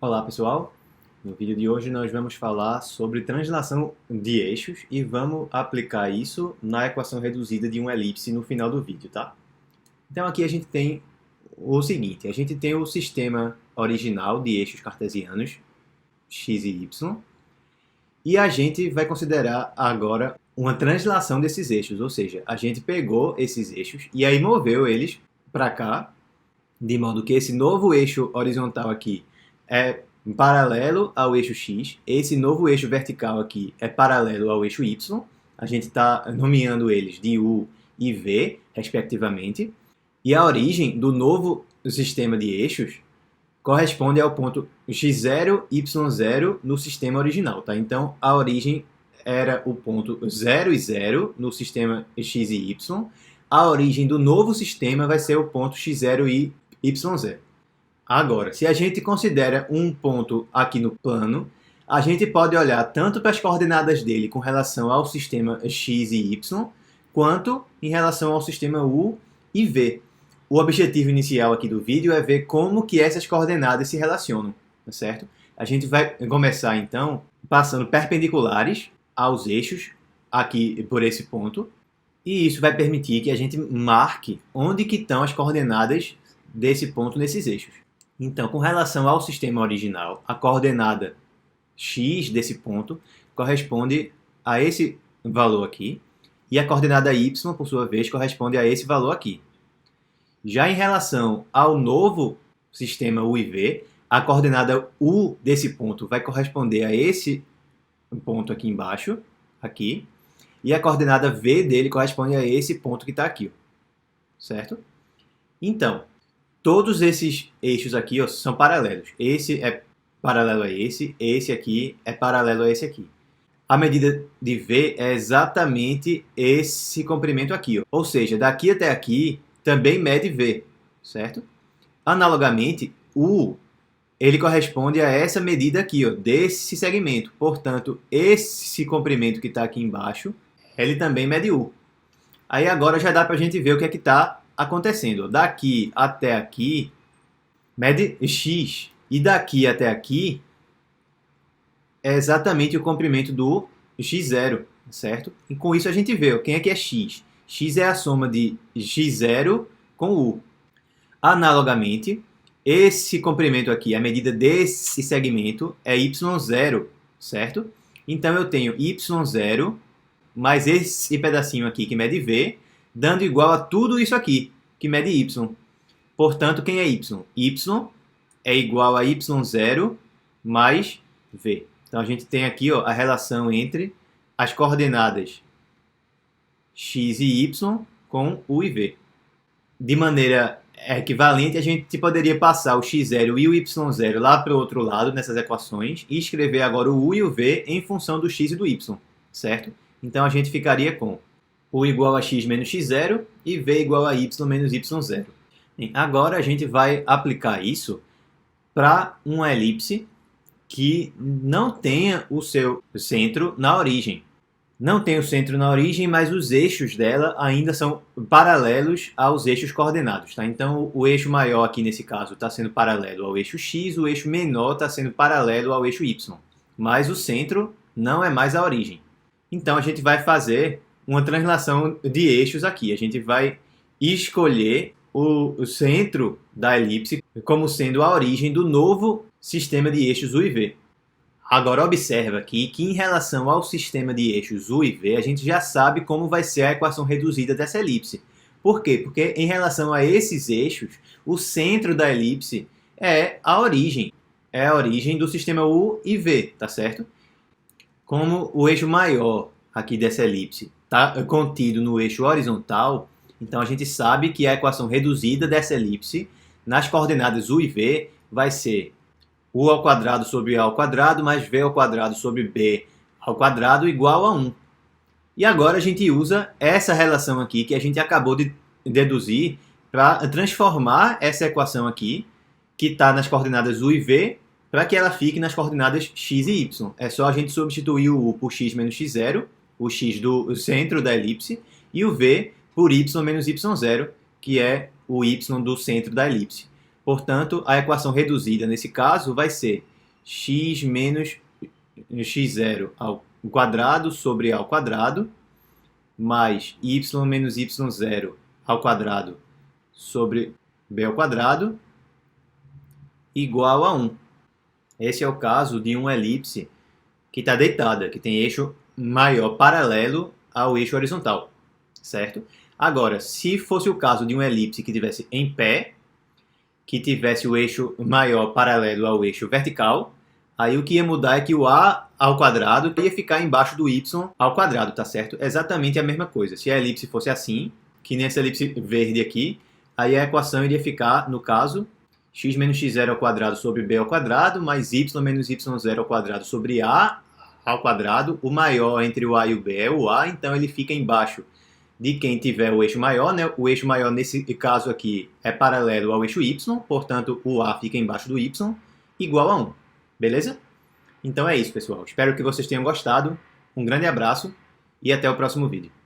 Olá pessoal, no vídeo de hoje nós vamos falar sobre translação de eixos e vamos aplicar isso na equação reduzida de uma elipse no final do vídeo, tá? Então aqui a gente tem o seguinte, a gente tem o sistema original de eixos cartesianos, x e y, e a gente vai considerar agora uma translação desses eixos, ou seja, a gente pegou esses eixos e aí moveu eles para cá, de modo que esse novo eixo horizontal aqui é paralelo ao eixo x, esse novo eixo vertical aqui é paralelo ao eixo y, a gente está nomeando eles de u e v, respectivamente, e a origem do novo sistema de eixos corresponde ao ponto x0, y0 no sistema original, tá? Então, a origem era o ponto 0 e 0 no sistema x e y, a origem do novo sistema vai ser o ponto x0 e y0. Agora, se a gente considera um ponto aqui no plano, a gente pode olhar tanto para as coordenadas dele com relação ao sistema x e y, quanto em relação ao sistema u e v. O objetivo inicial aqui do vídeo é ver como que essas coordenadas se relacionam, tá certo? A gente vai começar então passando perpendiculares aos eixos aqui por esse ponto, e isso vai permitir que a gente marque onde que estão as coordenadas desse ponto nesses eixos. Então, com relação ao sistema original, a coordenada x desse ponto corresponde a esse valor aqui, e a coordenada y, por sua vez, corresponde a esse valor aqui. Já em relação ao novo sistema u e v, a coordenada u desse ponto vai corresponder a esse ponto aqui embaixo, aqui, e a coordenada v dele corresponde a esse ponto que está aqui, certo? Então, todos esses eixos aqui são paralelos. Esse é paralelo a esse aqui é paralelo a esse aqui. A medida de V é exatamente esse comprimento aqui. Ou seja, daqui até aqui também mede V, certo? Analogamente, U ele corresponde a essa medida aqui, desse segmento. Portanto, esse comprimento que está aqui embaixo, ele também mede U. Aí agora já dá para a gente ver o que é que está acontecendo. Daqui até aqui mede x, e daqui até aqui é exatamente o comprimento do x0, certo? E com isso a gente vê quem é que é x. X é a soma de x0 com u. Analogamente, esse comprimento aqui, a medida desse segmento é y0, certo? Então eu tenho y0 mais esse pedacinho aqui que mede v, dando igual a tudo isso aqui, que mede y. Portanto, quem é y? Y é igual a y0 mais v. Então, a gente tem aqui a relação entre as coordenadas x e y com u e v. De maneira equivalente, a gente poderia passar o x0 e o y0 lá para o outro lado, nessas equações, e escrever agora o u e o v em função do x e do y, certo? Então, a gente ficaria com u igual a x menos x0 e v igual a y menos y0. Agora a gente vai aplicar isso para uma elipse que não tenha o seu centro na origem. Não tem o centro na origem, mas os eixos dela ainda são paralelos aos eixos coordenados. Tá? Então o eixo maior aqui nesse caso está sendo paralelo ao eixo x, o eixo menor está sendo paralelo ao eixo y. Mas o centro não é mais a origem. Então a gente vai fazer uma translação de eixos aqui. A gente vai escolher o centro da elipse como sendo a origem do novo sistema de eixos u e v. Agora observa aqui que em relação ao sistema de eixos u e v, a gente já sabe como vai ser a equação reduzida dessa elipse. Por quê? Porque em relação a esses eixos, o centro da elipse é a origem. É a origem do sistema u e v, tá certo? Como o eixo maior aqui dessa elipse está contido no eixo horizontal, então a gente sabe que a equação reduzida dessa elipse nas coordenadas u e v vai ser u ao quadrado sobre a ao quadrado mais v ao quadrado sobre b ao quadrado igual a 1. E agora a gente usa essa relação aqui que a gente acabou de deduzir para transformar essa equação aqui, que está nas coordenadas u e v, para que ela fique nas coordenadas x e y. É só a gente substituir o u por x menos x0, o x do centro da elipse, e o v por y menos y0, que é o y do centro da elipse. Portanto, a equação reduzida nesse caso vai ser x menos x0 ao quadrado sobre a ao quadrado, mais y menos y0 ao quadrado sobre b ao quadrado, igual a 1. Esse é o caso de uma elipse que está deitada, que tem eixo maior paralelo ao eixo horizontal, certo? Agora, se fosse o caso de uma elipse que estivesse em pé, que tivesse o eixo maior paralelo ao eixo vertical, aí o que ia mudar é que o a ao quadrado ia ficar embaixo do y ao quadrado, tá certo? Exatamente a mesma coisa. Se a elipse fosse assim, que nem essa elipse verde aqui, aí a equação iria ficar, no caso, x menos x0 ao quadrado sobre b ao quadrado, mais y menos y0 ao quadrado sobre a ao quadrado. O maior entre o a e o b é o a, então ele fica embaixo de quem tiver o eixo maior, né? O eixo maior nesse caso aqui é paralelo ao eixo y, portanto o a fica embaixo do y, igual a 1. Beleza? Então é isso, pessoal. Espero que vocês tenham gostado. Um grande abraço e até o próximo vídeo.